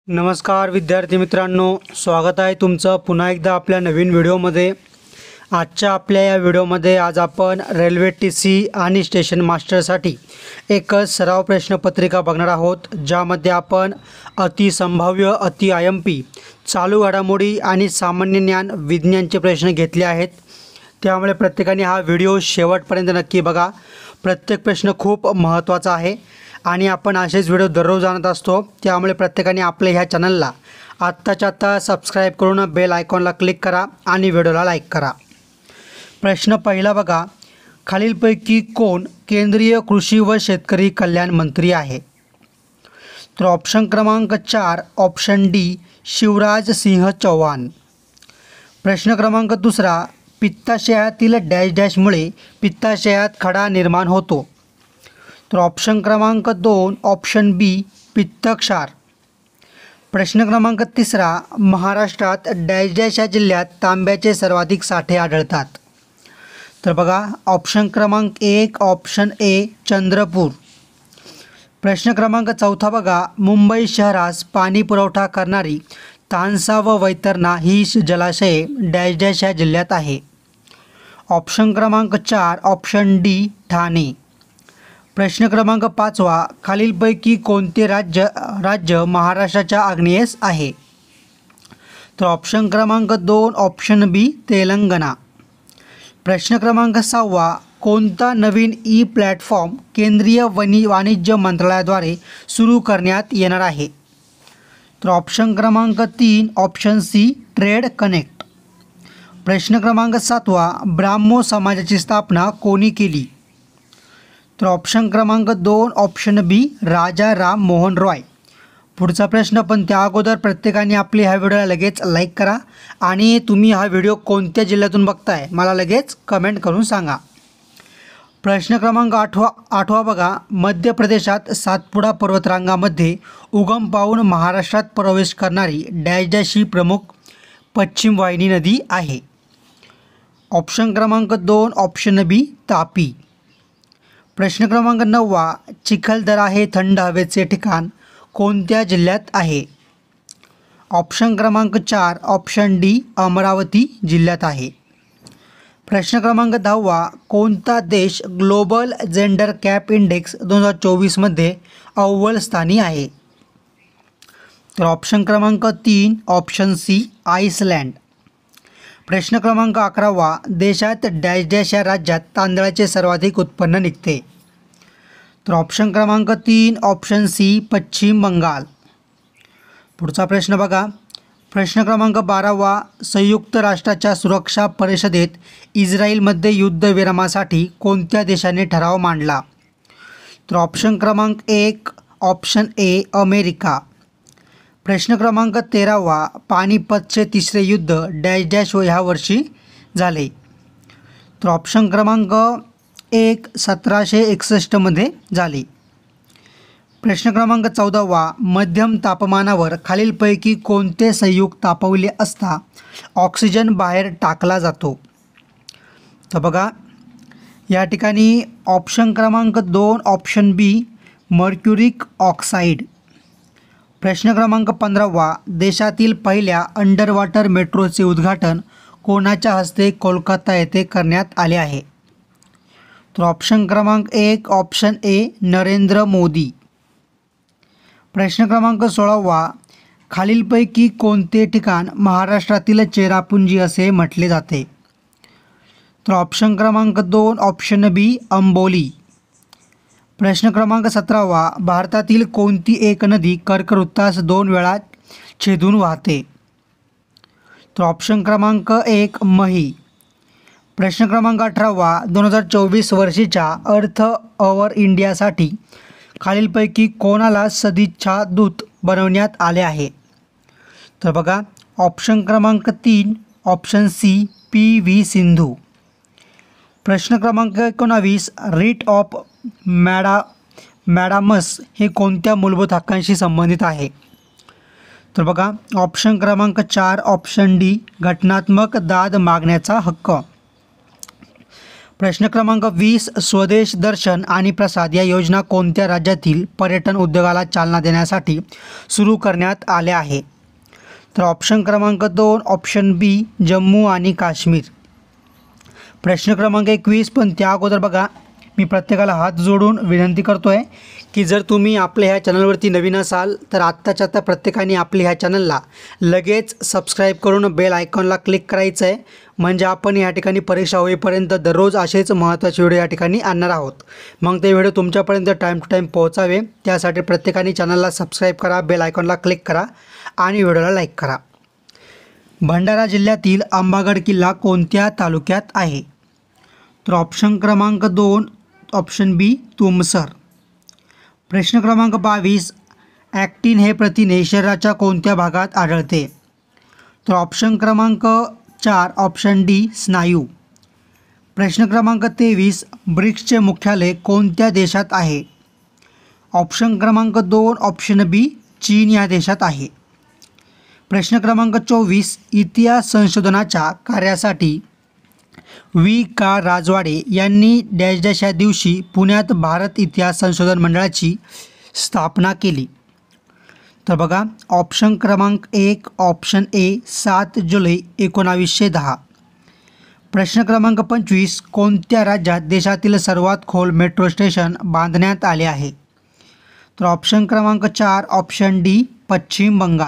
नमस्कार विद्यार्थी मित्रांनो, स्वागत आहे तुमचं पुन्हा एकदा आपल्या नवीन व्हिडिओमध्ये। आजच्या आपल्या या व्हिडिओमध्ये आज आपण रेल्वे टीसी आणि स्टेशन मास्टरसाठी एक सराव प्रश्नपत्रिका बघणार आहोत, ज्यामध्ये आपण अति संभाव्य, अति IMP, चालू घडामोडी आणि सामान्य ज्ञान विज्ञानचे प्रश्न घेतले आहेत। त्यामुळे प्रत्येकाने हा व्हिडिओ शेवटपर्यंत नक्की बघा। प्रत्येक प्रश्न खूप महत्त्वाचा आहे आणि आपण असेच व्हिडिओ दररोज आणत असतो, त्यामुळे प्रत्येकाने आपल्या ह्या चॅनलला आत्ताच्या आत्ता सबस्क्राईब करून बेल आयकॉनला क्लिक करा आणि व्हिडिओला लाईक करा। प्रश्न पहिला बघा, खालीलपैकी कोण केंद्रीय कृषी व शेतकरी कल्याण मंत्री आहे? तर ऑप्शन क्रमांक 4 ऑप्शन डी शिवराज सिंह चौहान। प्रश्न क्रमांक दुसरा, पित्ताशयातील डॅश डॅशमुळे पित्ताशयात खडा निर्माण होतो? तर ऑप्शन क्रमांक 2 ऑप्शन बी पित्तक्षार। प्रश्न क्रमांक तिसरा, महाराष्ट्रात डॅश डॅश या जिल्ह्यात तांब्याचे सर्वाधिक साठे आढळतात? तर बघा, ऑप्शन क्रमांक 1 ऑप्शन ए चंद्रपूर। प्रश्न क्रमांक चौथा बघा, मुंबई शहरास पाणी पुरवठा करणारी तानसा व वैतरणा ही जलाशये डॅश डॅश या जिल्ह्यात आहे? ऑप्शन क्रमांक 4 ऑप्शन डी ठाणे। प्रश्न क्रमांक 5वा, खालीलपैकी कोणते राज्य महाराष्ट्राच्या आग्नेयेस आहे? तर ऑप्शन क्रमांक 2 ऑप्शन बी तेलंगणा। प्रश्न क्रमांक 6वा, कोणता नवीन प्लॅटफॉर्म केंद्रीय वाणिज्य मंत्रालयाद्वारे सुरू करण्यात येणार आहे? तर ऑप्शन क्रमांक 3 ऑप्शन सी ट्रेड कनेक्ट। प्रश्न क्रमांक 7वा, ब्राह्मो समाजाची स्थापना कोणी केली? तर ऑप्शन क्रमांक 2 ऑप्शन बी राजा राम मोहन रॉय। पुढचा प्रश्न, पण त्या अगोदर प्रत्येकाने आपली ह्या व्हिडिओला लगेच लाईक करा आणि तुम्ही हा व्हिडिओ कोणत्या जिल्ह्यातून बघताय मला लगेच कमेंट करून सांगा। प्रश्न क्रमांक 8वा बघा, मध्य प्रदेशात सातपुडा पर्वतरांगामध्ये उगम पावून महाराष्ट्रात प्रवेश करणारी डॅश डॅश ही प्रमुख पश्चिम वाहिनी नदी आहे? ऑप्शन क्रमांक 2 ऑप्शन बी तापी। प्रश्न क्रमांक 9वा, चिखलदरा हे थंड हवेचे ठिकाण कोणत्या जिल्ह्यात आहे? ऑप्शन क्रमांक 4 ऑप्शन डी अमरावती जिल्ह्यात आहे। प्रश्न क्रमांक 10वा, कोणता देश ग्लोबल जेंडर गॅप इंडेक्स 2024मध्ये अव्वल स्थानी आहे? तर ऑप्शन क्रमांक 3 ऑप्शन सी आइसलँड। प्रश्न क्रमांक 11वा, देशात डॅश डॅश या राज्यात तांदळाचे सर्वाधिक उत्पन्न निघते? तर ऑप्शन क्रमांक 3 ऑप्शन सी पश्चिम बंगाल। पुढचा प्रश्न बघा, प्रश्न क्रमांक 12वा, संयुक्त राष्ट्राच्या सुरक्षा परिषदेत इस्रायलमध्ये युद्धविरामासाठी कोणत्या देशाने ठराव मांडला? तर ऑप्शन क्रमांक 1 ऑप्शन ए अमेरिका। प्रश्न क्रमांक 13वा, पानिपतचे तिसरे युद्ध डॅश डॅश ह्या वर्षी झाले? तर ऑप्शन क्रमांक 1 1761मध्ये झाले। प्रश्न क्रमांक 14वा, मध्यम तापमानावर खालीलपैकी कोणते संयुग तापवले असता ऑक्सिजन बाहेर टाकला जातो? तर बघा, या ठिकाणी ऑप्शन क्रमांक 2 ऑप्शन बी मर्क्युरिक ऑक्साईड। प्रश्न क्रमांक 15वा, देशातील पहिल्या अंडर वॉटर मेट्रोचे उद्घाटन कोणाच्या हस्ते कोलकाता येथे करण्यात आले आहे? तर ऑप्शन क्रमांक 1 ऑप्शन ए नरेंद्र मोदी। प्रश्न क्रमांक 16वा, खालीलपैकी कोणते ठिकाण महाराष्ट्रातील चेरापुंजी असे म्हटले जाते? तर ऑप्शन क्रमांक 2 ऑप्शन बी अंबोली। प्रश्न क्रमांक 17वा, भारतातील कोणती एक नदी कर्कवृत्तास 2 वेळा छेदून वाहते? तर ऑप्शन क्रमांक 1 मही। प्रश्न क्रमांक 18वा, 2024 वर्षीच्या अर्थ अवर इंडियासाठी खालीलपैकी कोणाला सदिच्छा दूत बनवण्यात आले आहे? तर बघा, ऑप्शन क्रमांक 3 ऑप्शन सी PV सिंधू। प्रश्न क्रमांक 19, रिट ऑफ मॅडामस हे कोणत्या मूलभूत हक्कांशी संबंधित आहे? तर बघा, ऑप्शन क्रमांक 4 ऑप्शन डी घटनात्मक दाद मागण्याचा हक्क। प्रश्न क्रमांक 20, स्वदेश दर्शन आणि प्रसाद या योजना कोणत्या राज्यातील पर्यटन उद्योगाला चालना देण्यासाठी सुरू करण्यात आल्या आहे? तर ऑप्शन क्रमांक 2 ऑप्शन बी जम्मू आणि काश्मीर. प्रश्न क्रमांक 21, पण त्या अगोदर बघा, मी प्रत्येकाला हात जोडून विनंती करतो आहे की जर तुम्ही आपल्या ह्या चॅनलवरती नवीन असाल तर आत्ताच्या आत्ता प्रत्येकाने आपल्या ह्या चॅनलला लगेच सबस्क्राईब करून बेल आयकॉनला क्लिक करायचं आहे. म्हणजे आपण या ठिकाणी परीक्षा होईपर्यंत दररोज असेच महत्त्वाचे व्हिडिओ या ठिकाणी आणणार आहोत. मग ते व्हिडिओ तुमच्यापर्यंत टाईम टू टाईम पोहोचावे त्यासाठी प्रत्येकाने चॅनलला सबस्क्राईब करा, बेल आयकॉनला क्लिक करा आणि व्हिडिओला लाईक करा. भंडारा जिल्ह्यातील अंबागड किल्ला कोणत्या तालुक्यात आहे? तर ऑप्शन क्रमांक 2 ऑप्शन बी तुमसर. प्रश्न क्रमांक 22, ॲक्टिन हे प्रथिने शरीराच्या कोणत्या भागात आढळते? तर ऑप्शन क्रमांक 4 ऑप्शन डी स्नायू. प्रश्न क्रमांक 23, ब्रिक्सचे मुख्यालय कोणत्या देशात आहे? ऑप्शन क्रमांक 2 ऑप्शन बी चीन या देशात आहे. प्रश्न क्रमांक 24, इतिहास संशोधनाच्या कार्यासाठी वी का राजवाडे यांनी डॅश डॅश या दिवशी पुण्यात भारत इतिहास संशोधन मंडळाची स्थापना केली? तर बघा, ऑप्शन क्रमांक 1 ऑप्शन ए 7 जुलै 1910. प्रश्न क्रमांक 25, कोणत्या राज्यात देशातील सर्वात खोल मेट्रो स्टेशन बांधण्यात आले आहे? तर ऑप्शन क्रमांक 4 ऑप्शन डी पश्चिम बंगाल.